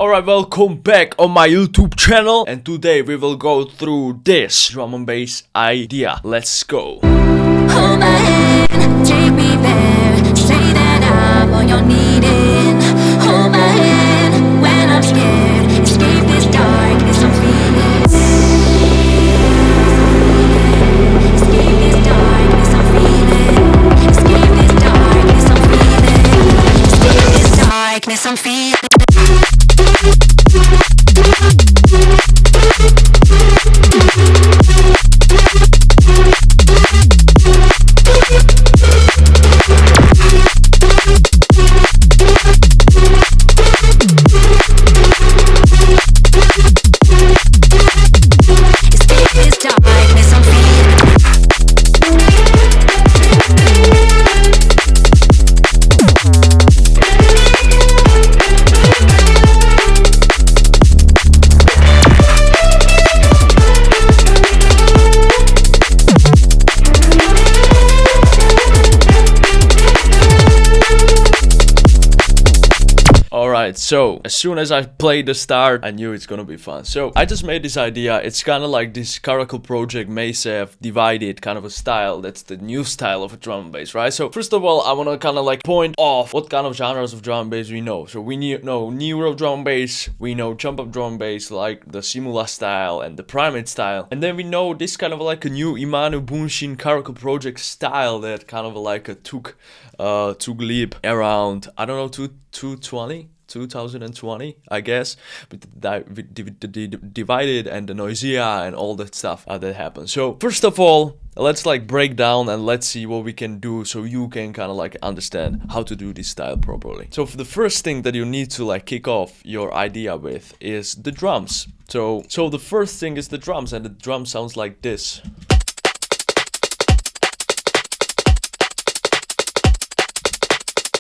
Alright, welcome back on my YouTube channel, and today we will go through this drum and bass idea. Let's go. Hold my hand, take me there. Say that I'm all you're needing. Hold my hand when I'm scared. Escape this darkness I'm feeling. Escape this darkness I'm feeling. Escape this darkness I'm feeling. Escape this darkness I'm feeling. So as soon as I played the start, I knew it's gonna be fun. So I just made this idea. It's kind of like this Caracal project, Maysev, DIVIDID kind of a style. That's the new style of a drum and bass, right? So first of all, I want to kind of like point off what kind of genres of drum and bass we know. So we know neuro drum and bass, we know jump up drum and bass like the Simula style and the Primate style, and then we know this kind of like a new Imanu Buunshin Caracal project style that kind of like a took leap around, I don't know, 2020, I guess, with the DIVIDID and the Noisia and all that stuff that happened. So first of all, let's like break down and let's see what we can do so you can kind of like understand how to do this style properly. So for the first thing that you need to like kick off your idea with is the drums. So the first thing is the drums, and the drum sounds like this.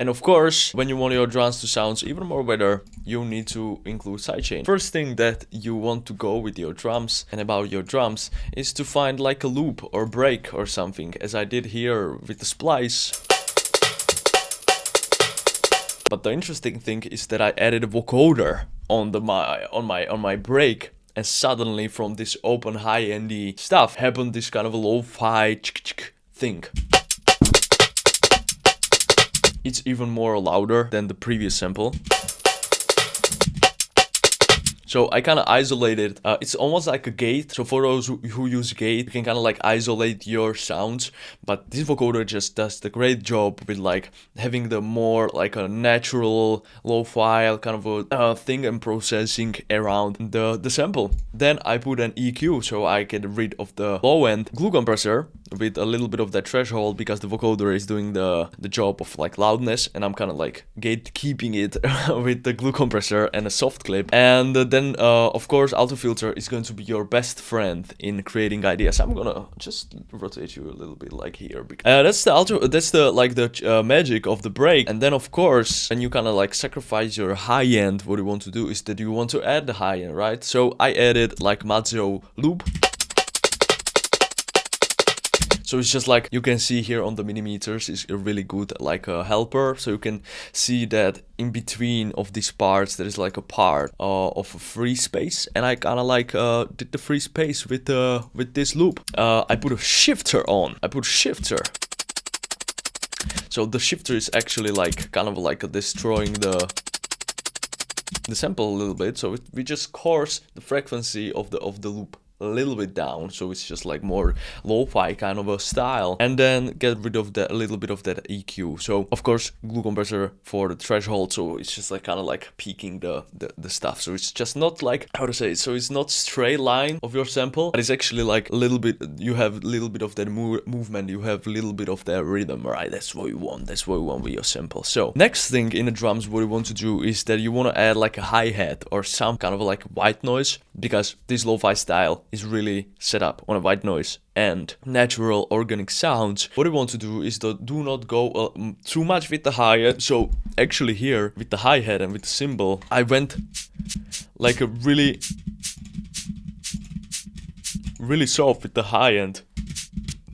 And of course, when you want your drums to sound even more better, you need to include sidechain. First thing that you want to go with your drums and about your drums is to find like a loop or break or something, as I did here with the splice. But the interesting thing is that I added a vocoder on my break, and suddenly from this open high-endy stuff happened this kind of a lo-fi thing. It's even more louder than the previous sample. So I kind of isolated, it's almost like a gate. So for those who use gate, you can kind of like isolate your sounds. But this vocoder just does the great job with like having the more like a natural lo-fi kind of a thing and processing around the sample. Then I put an EQ so I get rid of the low end glue compressor with a little bit of that threshold, because the vocoder is doing the job of like loudness, and I'm kind of like gatekeeping it with the glue compressor and a soft clip. And then of course auto filter is going to be your best friend in creating ideas. I'm gonna just rotate you a little bit like here, because that's the magic of the break. And then of course, when you kind of like sacrifice your high end, what you want to do is that you want to add the high end, right? So I added like Mazzo loop. So it's just like you can see here on the millimeters is a really good like a helper. So you can see that in between of these parts there is like a part of a free space, and I kind of like did the free space with this loop. I put a shifter on. So the shifter is actually like kind of like destroying the sample a little bit. So we just coarse the frequency of the loop a little bit down, so it's just like more lo-fi kind of a style, and then get rid of a little bit of that EQ. So of course glue compressor for the threshold, so it's just like kind of like peaking the stuff. So it's just not like, how to say it, so it's not straight line of your sample, but it's actually like a little bit, you have a little bit of that movement, you have a little bit of that rhythm, right? That's what you want with your sample. So next thing in the drums, what you want to do is that you want to add like a hi-hat or some kind of like white noise, because this lo-fi style is really set up on a white noise and natural organic sounds. What I want to do is to do not go too much with the hi-hat. So actually here with the hi-hat and with the cymbal, I went like a really soft with the high end.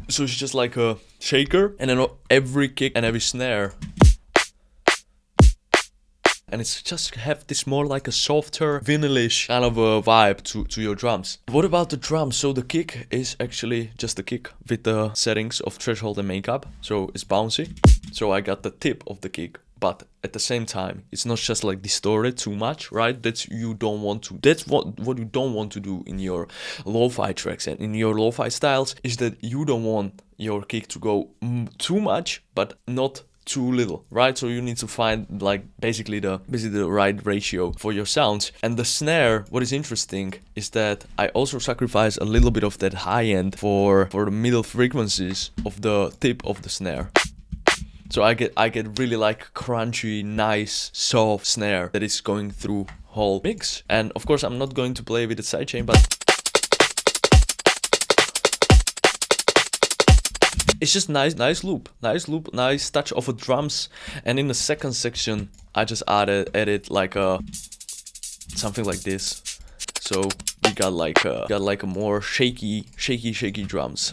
So it's just like a shaker, and then every kick and every snare and it's just have this more like a softer, vinylish kind of a vibe to your drums. What about the drums? So the kick is actually just the kick with the settings of threshold and makeup. So it's bouncy. So I got the tip of the kick, but at the same time, it's not just like distorted too much, right? That's what you don't want to do in your lo-fi tracks and in your lo-fi styles, is that you don't want your kick to go too much, but not too little, right? So you need to find like basically the right ratio for your sounds. And the snare, what is interesting is that I also sacrifice a little bit of that high end for the middle frequencies of the tip of the snare. So I get really like crunchy, nice, soft snare that is going through whole mix. And of course I'm not going to play with the sidechain, but it's just nice loop, nice touch of a drums. And in the second section, I just added like something like this. So we got like a more shaky drums.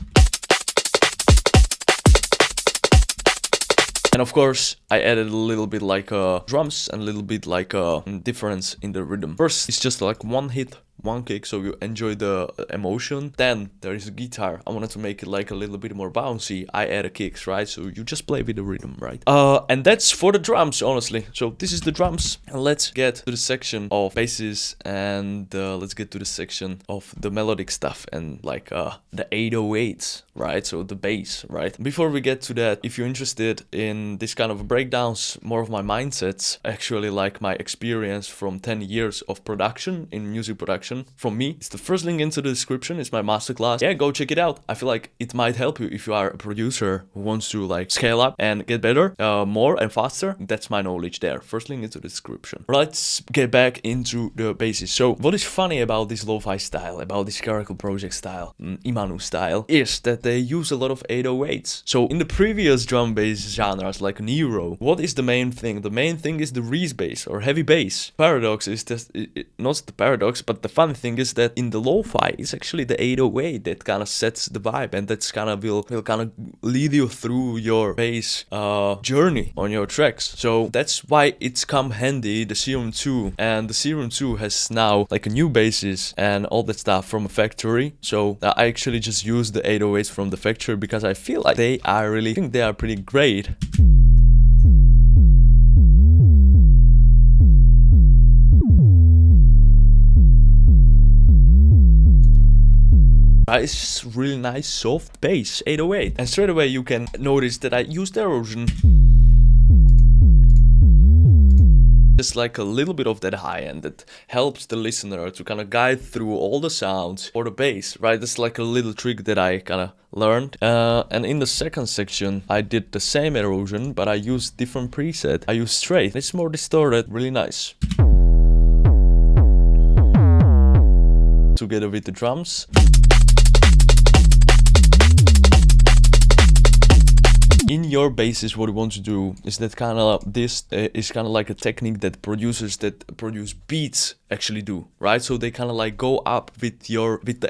And of course, I added a little bit like drums and a little bit like a difference in the rhythm. First, it's just like one hit, one kick, so you enjoy the emotion. Then there is a guitar. I wanted to make it like a little bit more bouncy. I added kicks, right? So you just play with the rhythm, right? And that's for the drums, honestly. So this is the drums. And let's get to the section of basses, and let's get to the section of the melodic stuff and like the 808s, right? So the bass, right? Before we get to that, if you're interested in this kind of breakdowns, more of my mindsets, actually like my experience from 10 years of production in music production, from me, it's the first link into the description. It's my masterclass. Yeah, go check it out. I feel like it might help you if you are a producer who wants to like scale up and get better, more and faster. That's my knowledge there. First link into the description. Let's get back into the basics. So what is funny about this lo-fi style, about this Caracal project style, Imanu style, is that they use a lot of 808s. So in the previous drum bass genres like Nero, what is the main thing? The main thing is the Reese bass or heavy bass. Paradox is just not the paradox, but the funny thing is that in the lo-fi, it's actually the 808 that kind of sets the vibe, and that's kind of will kind of lead you through your bass journey on your tracks. So that's why it's come handy, the Serum 2, and the Serum 2 has now like a new basis and all that stuff from a factory. So I actually just use the 808s from the factory because I feel like they are pretty great. It's just really nice soft bass 808, and straight away you can notice that I used erosion, just like a little bit of that high end that helps the listener to kind of guide through all the sounds for the bass, right? That's like a little trick that I kind of learned. And in the second section I did the same erosion, but I used different preset. I used straight. It's more distorted, really nice, together with the drums. In your basses, what you want to do is that kind of this is kind of like a technique that producers that produce beats actually do, right? So they kind of like go up with the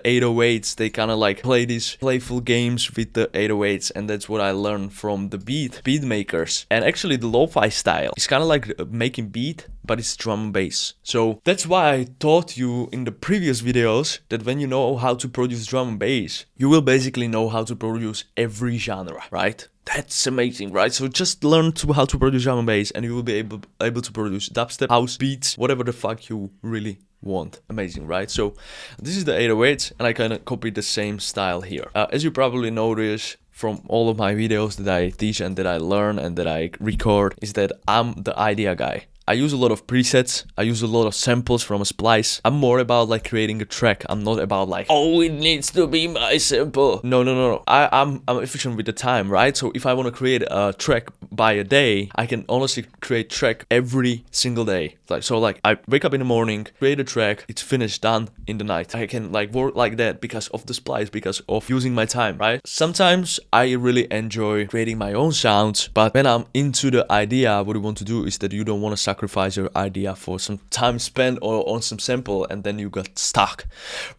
808s. They kind of like play these playful games with the 808s, and that's what I learned from the beat makers. And actually the lo-fi style is kind of like making beat, but it's drum and bass. So that's why I taught you in the previous videos that when you know how to produce drum and bass, you will basically know how to produce every genre, right? That's amazing, right? So just learn how to produce drum and bass, and you will be able to produce dubstep, house, beats, whatever the fuck you really want. Amazing, right? So this is the 808, and I kind of copied the same style here. As you probably notice from all of my videos that I teach and that I learn and that I record, is that I'm the idea guy. I use a lot of presets, I use a lot of samples from a splice. I'm more about like creating a track. I'm not about like, oh, it needs to be my sample. No. I'm efficient with the time, right? So if I want to create a track by a day, I can honestly create track every single day. Like I wake up in the morning, create a track, it's finished, done in the night. I can like work like that because of the splice, because of using my time, right? Sometimes I really enjoy creating my own sounds, but when I'm into the idea, what you want to do is that you don't want to sacrifice your idea for some time spent or on some sample, and then you got stuck,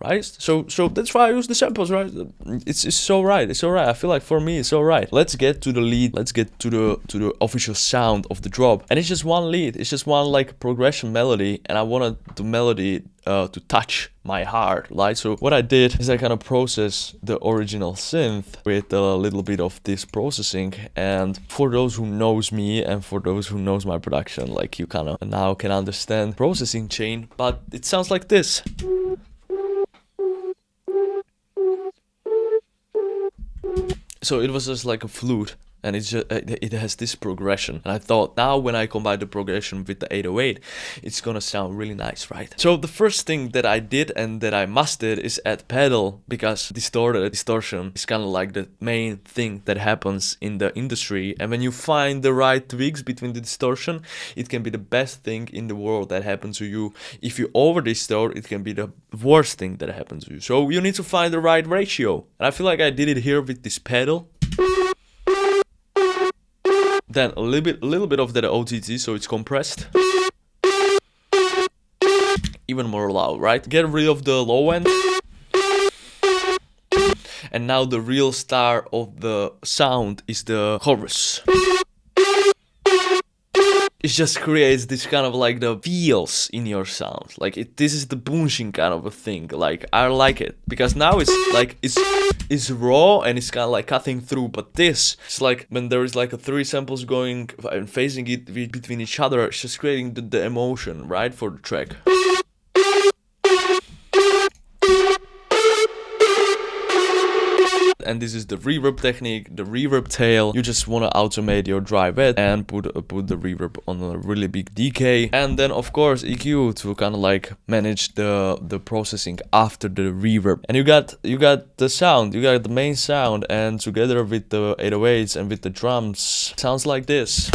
right? So that's why I use the samples, right? It's so right. It's alright. I feel like for me it's alright. Let's get to the lead. Let's get to the official sound of the drop, and it's just one lead. It's just one like progression melody, and I wanted the melody to touch my heart, right? So what I did is I kind of process the original synth with a little bit of this processing. And for those who knows me and for those who knows my production, like you kind of now can understand processing chain, but it sounds like this. So it was just like a flute. And it's just, it has this progression. And I thought, now when I combine the progression with the 808, it's gonna sound really nice, right? So the first thing that I did and that I mastered is add pedal, because distortion is kind of like the main thing that happens in the industry. And when you find the right tweaks between the distortion, it can be the best thing in the world that happens to you. If you over distort, it can be the worst thing that happens to you. So you need to find the right ratio. And I feel like I did it here with this pedal. Then a little bit of that OTT, so it's compressed. Even more loud, right? Get rid of the low end. And now the real star of the sound is the chorus. It just creates this kind of like the feels in your sound. Like this is the Buunshin kind of a thing. Like I like it because now it's like it's raw and it's kind of like cutting through. But this, it's like when there is like a 3 samples going and phasing it between each other, it's just creating the emotion, right, for the track. And this is the reverb technique, the reverb tail. You just want to automate your dry wet and put the reverb on a really big decay. And then of course EQ to kind of like manage the processing after the reverb. And you got the sound, you got the main sound, and together with the 808s and with the drums, sounds like this.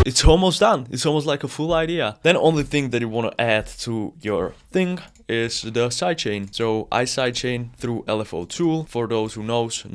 It's almost done. It's almost like a full idea. Then only thing that you want to add to your thing is the sidechain. So I sidechain through LFO tool. For those who knows.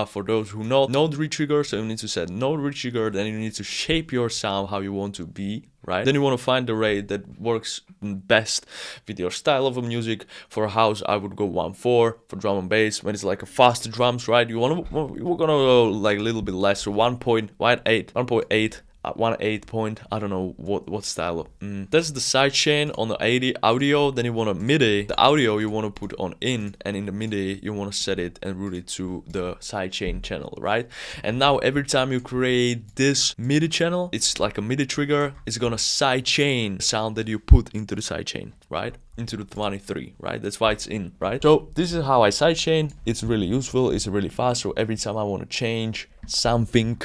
For those who know node retrigger, so you need to set node retrigger, then you need to shape your sound how you want to be, right? Then you want to find the rate that works best with your style of music. For house, I would go 1.4. For drum and bass, when it's like a faster drums, right? We're gonna go like a little bit less, so 1.8. 1.8 point, I don't know what style. That's the sidechain on the 80 audio. Then you want a MIDI. The audio you want to put on in, and in the MIDI you want to set it and route it to the sidechain channel, right? And now every time you create this MIDI channel, it's like a MIDI trigger. It's gonna sidechain sound that you put into the sidechain, right? Into the 23, right? That's why it's in, right? So this is how I sidechain. It's really useful. It's really fast. So every time I want to change something,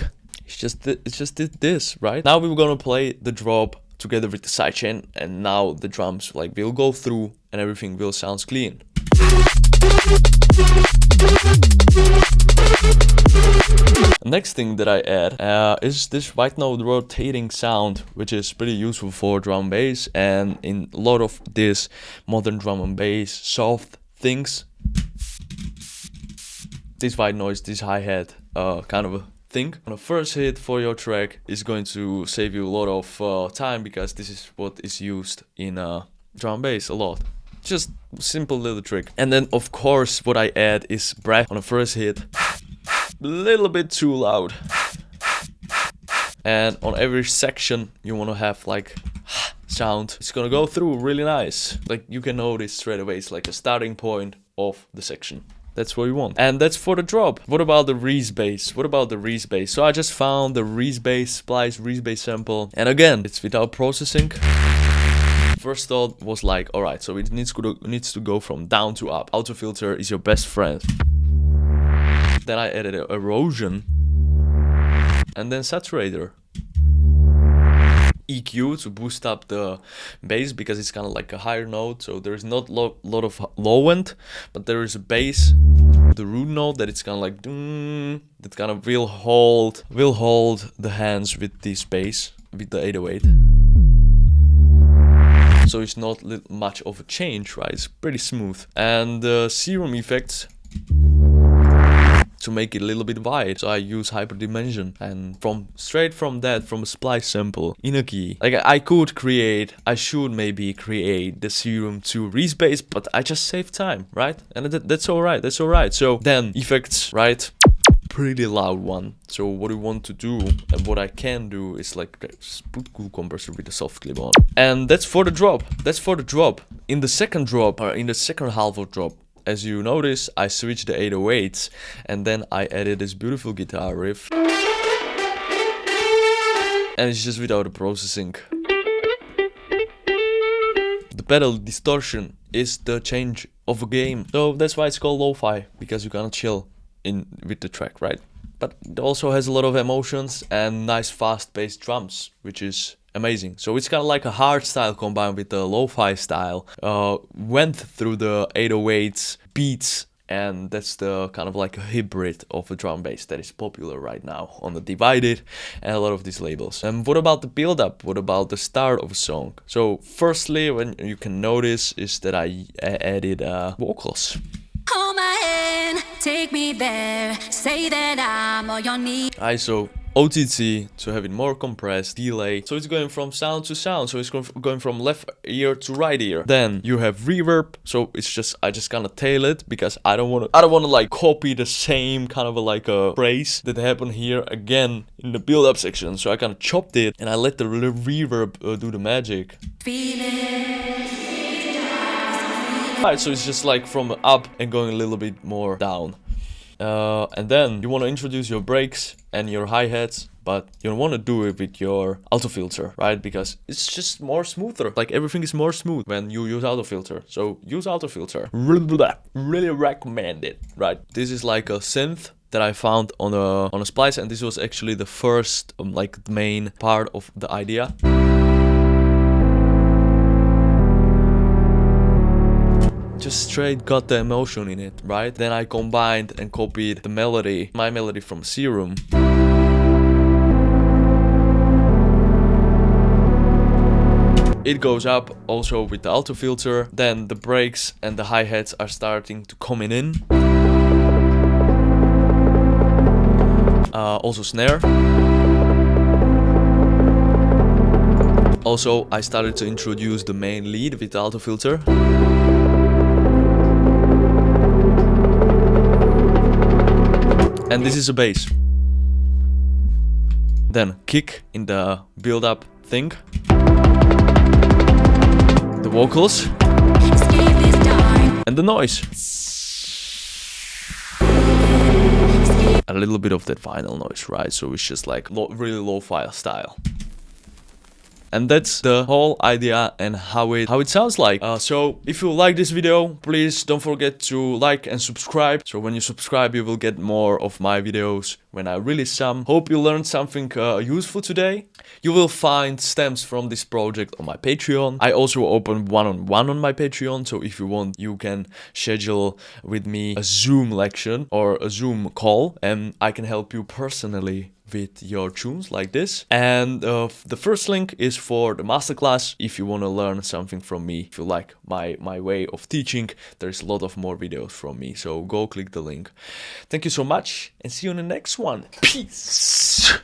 it's just this, right? Now we're gonna play the drop together with the sidechain, and now the drums like will go through and everything will sound clean. Next thing that I add is this white note rotating sound, which is pretty useful for drum and bass, and in a lot of this modern drum and bass soft things. This white noise, this hi-hat kind of a thing on the first hit for your track is going to save you a lot of time, because this is what is used in drum and bass a lot. Just simple little trick. And then of course what I add is breath on the first hit, a little bit too loud. And on every section you want to have like sound. It's gonna go through really nice. Like you can notice straight away it's like a starting point of the section. That's what you want. And that's for the drop. What about the Reese bass? So I just found the Reese bass, splice Reese bass sample. And again, it's without processing. First thought was like, alright, so it needs to go from down to up. Auto filter is your best friend. Then I added erosion. And then saturator. EQ to boost up the bass, because it's kind of like a higher note, so there is not lot of low end, but there is a bass, the root note, that it's kind of like that kind of will hold the hands with this bass with the 808. So it's not much of a change, right? It's pretty smooth. And the serum effects to make it a little bit wide, so I use hyperdimension, and straight from that, from a splice sample in a key, like I should maybe create the Serum 2 respace, but I just save time, right? And that's alright, that's alright. So then effects, right? Pretty loud one. So what we want to do and what I can do is like just put cool compressor with a soft clip on, and that's for the drop. That's for the drop. In the second drop, or in the second half of drop, as you notice, I switched the 808s, and then I added this beautiful guitar riff, and it's just without the processing. The pedal distortion is the change of a game, so that's why it's called lo-fi, because you cannot chill in with the track, right? But it also has a lot of emotions and nice fast-paced drums, which is amazing. So it's kind of like a hard style combined with the lo-fi style. Went through the 808s beats, and that's the kind of like a hybrid of a drum bass that is popular right now on the DIVIDID and a lot of these labels. And what about the build-up? What about the start of a song? So firstly, when you can notice is that I added vocals. Hold my hand, take me there, say that I'm all you need. ISO OTT to have it more compressed, delay, so it's going from sound to sound, so it's going from left ear to right ear. Then you have reverb, so it's just I just kind of tail it, because I don't want to like copy the same kind of like a phrase that happened here again in the build up section. So I kind of chopped it and I let the reverb do the magic. Right, so it's just like from up and going a little bit more down. And then you want to introduce your breaks and your hi-hats, but you don't want to do it with your auto filter, right? Because it's just more smoother. Like everything is more smooth when you use auto filter. So use auto filter. Really recommend it, right? This is like a synth that I found on a splice, and this was actually the first like main part of the idea. Just straight got the emotion in it, right? Then I combined and copied the melody, my melody from Serum. It goes up also with the auto filter. Then the breaks and the hi-hats are starting to come in. Also snare. Also I started to introduce the main lead with the auto filter. And this is a bass. Then kick in the build-up thing. The vocals. And the noise. A little bit of that vinyl noise, right? So it's just like really lo-fi style. And that's the whole idea and how it sounds like. So if you like this video, please don't forget to like and subscribe. So when you subscribe, you will get more of my videos when I release some. Hope you learned something useful today. You will find stamps from this project on my Patreon. I also open one-on-one on my Patreon. So if you want, you can schedule with me a Zoom lecture or a Zoom call, and I can help you personally with your tunes like this. And the first link is for the masterclass. If you want to learn something from me, if you like my way of teaching, there's a lot of more videos from me, so go click the link. Thank you so much and see you in the next one. Peace.